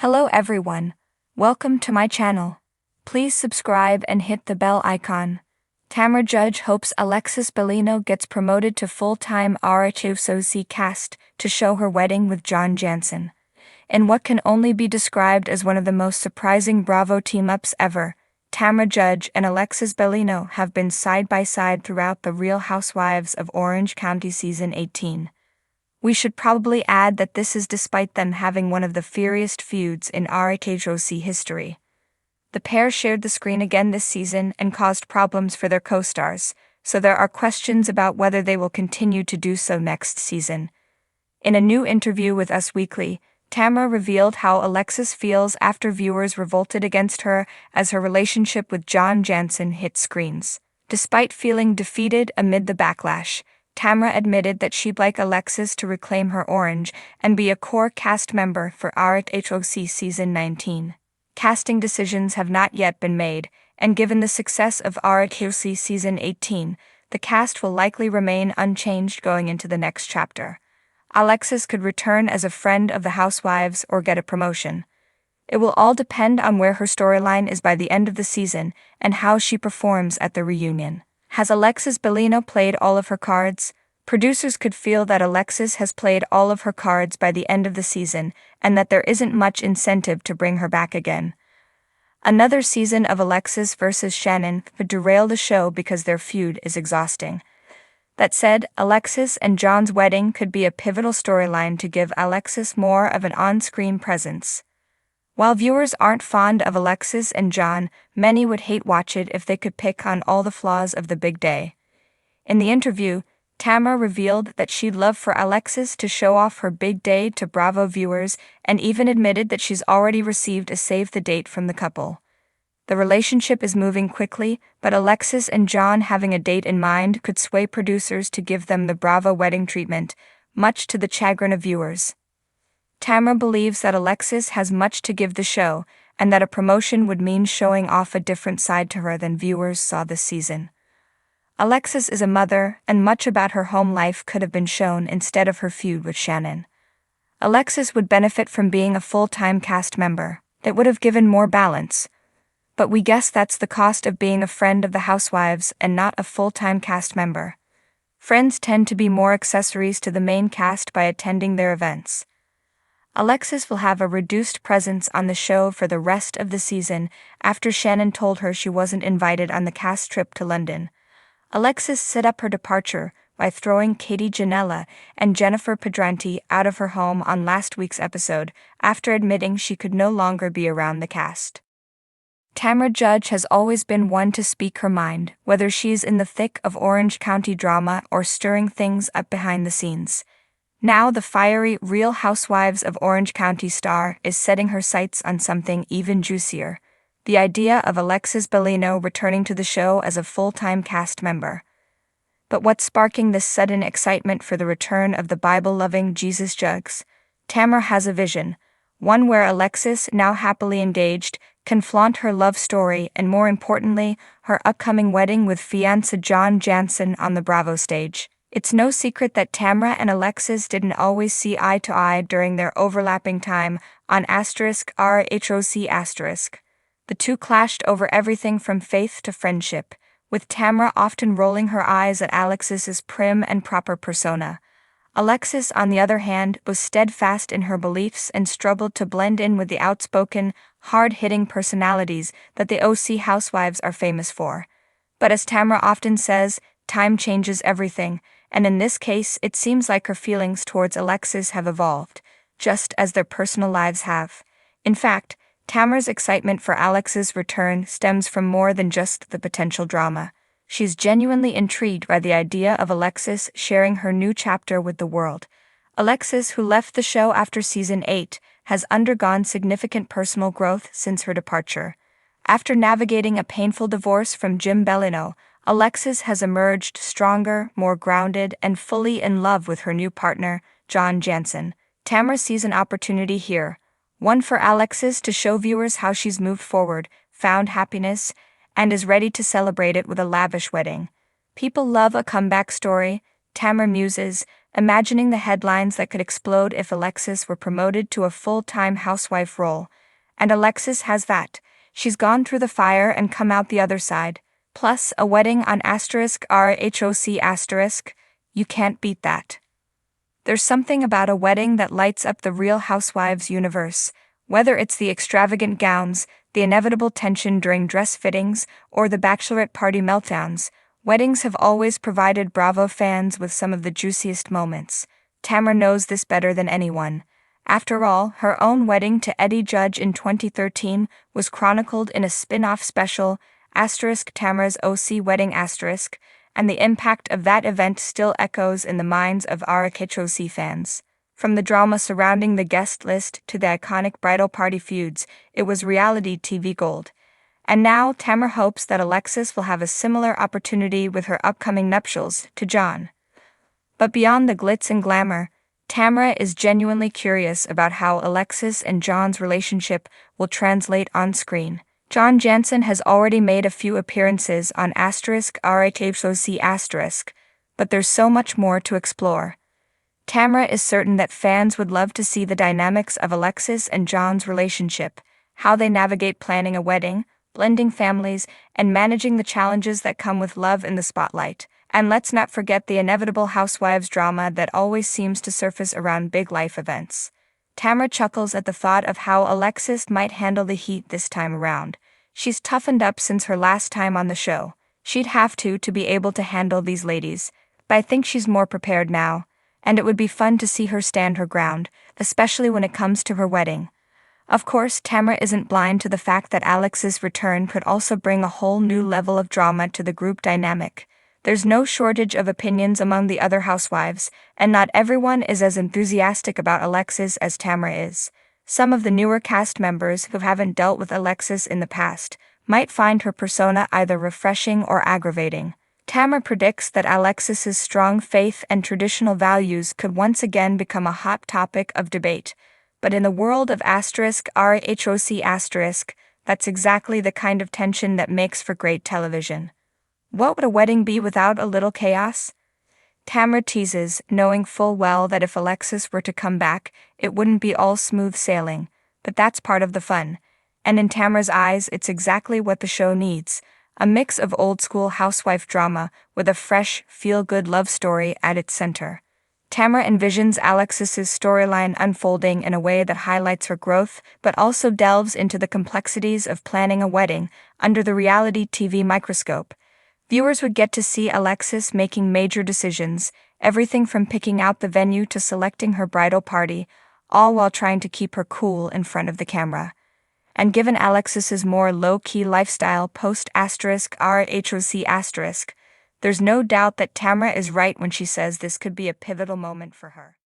Hello everyone. Welcome to my channel. Please subscribe and hit the bell icon. Tamra Judge hopes Alexis Bellino gets promoted to full-time Heartfelt cast to show her wedding with John Jansen. In what can only be described as one of the most surprising Bravo team-ups ever, Tamra Judge and Alexis Bellino have been side by side throughout the Real Housewives of Orange County Season 18. We should probably add that this is despite them having one of the fiercest feuds in Heartfelt history. The pair shared the screen again this season and caused problems for their co-stars, so there are questions about whether they will continue to do so next season. In a new interview with Us Weekly, Tamra revealed how Alexis feels after viewers revolted against her as her relationship with John Jansen hit screens. Despite feeling defeated amid the backlash, Tamra admitted that she'd like Alexis to reclaim her orange and be a core cast member for Heartfelt Season 19. Casting decisions have not yet been made, and given the success of Heartfelt Season 18, the cast will likely remain unchanged going into the next chapter. Alexis could return as a friend of the Housewives or get a promotion. It will all depend on where her storyline is by the end of the season and how she performs at the reunion. Has Alexis Bellino played all of her cards? Producers could feel that Alexis has played all of her cards by the end of the season and that there isn't much incentive to bring her back again. Another season of Alexis versus Shannon could derail the show because their feud is exhausting. That said, Alexis and John's wedding could be a pivotal storyline to give Alexis more of an on-screen presence. While viewers aren't fond of Alexis and John, many would hate watch it if they could pick on all the flaws of the big day. In the interview, Tamra revealed that she'd love for Alexis to show off her big day to Bravo viewers and even admitted that she's already received a save the date from the couple. The relationship is moving quickly, but Alexis and John having a date in mind could sway producers to give them the Bravo wedding treatment, much to the chagrin of viewers. Tamra believes that Alexis has much to give the show, and that a promotion would mean showing off a different side to her than viewers saw this season. Alexis is a mother, and much about her home life could have been shown instead of her feud with Shannon. Alexis would benefit from being a full-time cast member. It would have given more balance. But we guess that's the cost of being a friend of the Housewives and not a full-time cast member. Friends tend to be more accessories to the main cast by attending their events. Alexis will have a reduced presence on the show for the rest of the season after Shannon told her she wasn't invited on the cast trip to London. Alexis set up her departure by throwing Katie Janela and Jennifer Pedranti out of her home on last week's episode after admitting she could no longer be around the cast. Tamra Judge has always been one to speak her mind, whether she's in the thick of Orange County drama or stirring things up behind the scenes. Now the fiery Real Housewives of Orange County star is setting her sights on something even juicier: the idea of Alexis Bellino returning to the show as a full-time cast member. But what's sparking this sudden excitement for the return of the Bible-loving Jesus Jugs? Tamra has a vision, one where Alexis, now happily engaged, can flaunt her love story and, more importantly, her upcoming wedding with fiancé John Jansen on the Bravo stage. It's no secret that Tamra and Alexis didn't always see eye to eye during their overlapping time on *RHOC*. The two clashed over everything from faith to friendship, with Tamra often rolling her eyes at Alexis's prim and proper persona. Alexis, on the other hand, was steadfast in her beliefs and struggled to blend in with the outspoken, hard-hitting personalities that the OC Housewives are famous for. But as Tamra often says, time changes everything, and in this case it seems like her feelings towards Alexis have evolved, just as their personal lives have. In fact, Tamra's excitement for Alex's return stems from more than just the potential drama. She's genuinely intrigued by the idea of Alexis sharing her new chapter with the world. Alexis, who left the show after season 8, has undergone significant personal growth since her departure. After navigating a painful divorce from Jim Bellino, Alexis has emerged stronger, more grounded, and fully in love with her new partner, John Jansen. Tamra sees an opportunity here, one for Alexis to show viewers how she's moved forward, found happiness, and is ready to celebrate it with a lavish wedding. People love a comeback story, Tamra muses, imagining the headlines that could explode if Alexis were promoted to a full-time housewife role. And Alexis has that. She's gone through the fire and come out the other side. Plus, a wedding on *RHOC*. You can't beat that. There's something about a wedding that lights up the Real Housewives universe, whether it's the extravagant gowns, the inevitable tension during dress fittings, or the bachelorette party meltdowns. Weddings have always provided Bravo fans with some of the juiciest moments. Tamra knows this better than anyone. After all, her own wedding to Eddie Judge in 2013 was chronicled in a spin-off special, *Tamra's OC Wedding*, and the impact of that event still echoes in the minds of RHOC fans. From the drama surrounding the guest list to the iconic bridal party feuds, it was reality TV gold. And now, Tamra hopes that Alexis will have a similar opportunity with her upcoming nuptials to John. But beyond the glitz and glamour, Tamra is genuinely curious about how Alexis and John's relationship will translate on screen. John Jansen has already made a few appearances on *RHOC*, but there's so much more to explore. Tamra is certain that fans would love to see the dynamics of Alexis and John's relationship, how they navigate planning a wedding, blending families, and managing the challenges that come with love in the spotlight. And let's not forget the inevitable housewives drama that always seems to surface around big life events. Tamra chuckles at the thought of how Alexis might handle the heat this time around. She's toughened up since her last time on the show. She'd have to be able to handle these ladies, but I think she's more prepared now, and it would be fun to see her stand her ground, especially when it comes to her wedding. Of course, Tamra isn't blind to the fact that Alex's return could also bring a whole new level of drama to the group dynamic. There's no shortage of opinions among the other housewives, and not everyone is as enthusiastic about Alexis as Tamra is. Some of the newer cast members who haven't dealt with Alexis in the past might find her persona either refreshing or aggravating. Tamra predicts that Alexis's strong faith and traditional values could once again become a hot topic of debate. But in the world of *RHOC*, that's exactly the kind of tension that makes for great television. What would a wedding be without a little chaos? Tamra teases, knowing full well that if Alexis were to come back, it wouldn't be all smooth sailing, but that's part of the fun. And in Tamra's eyes, it's exactly what the show needs, a mix of old-school housewife drama with a fresh, feel-good love story at its center. Tamra envisions Alexis's storyline unfolding in a way that highlights her growth, but also delves into the complexities of planning a wedding under the reality TV microscope. Viewers would get to see Alexis making major decisions, everything from picking out the venue to selecting her bridal party, all while trying to keep her cool in front of the camera. And given Alexis's more low-key lifestyle post**RHOC*, there's no doubt that Tamra is right when she says this could be a pivotal moment for her.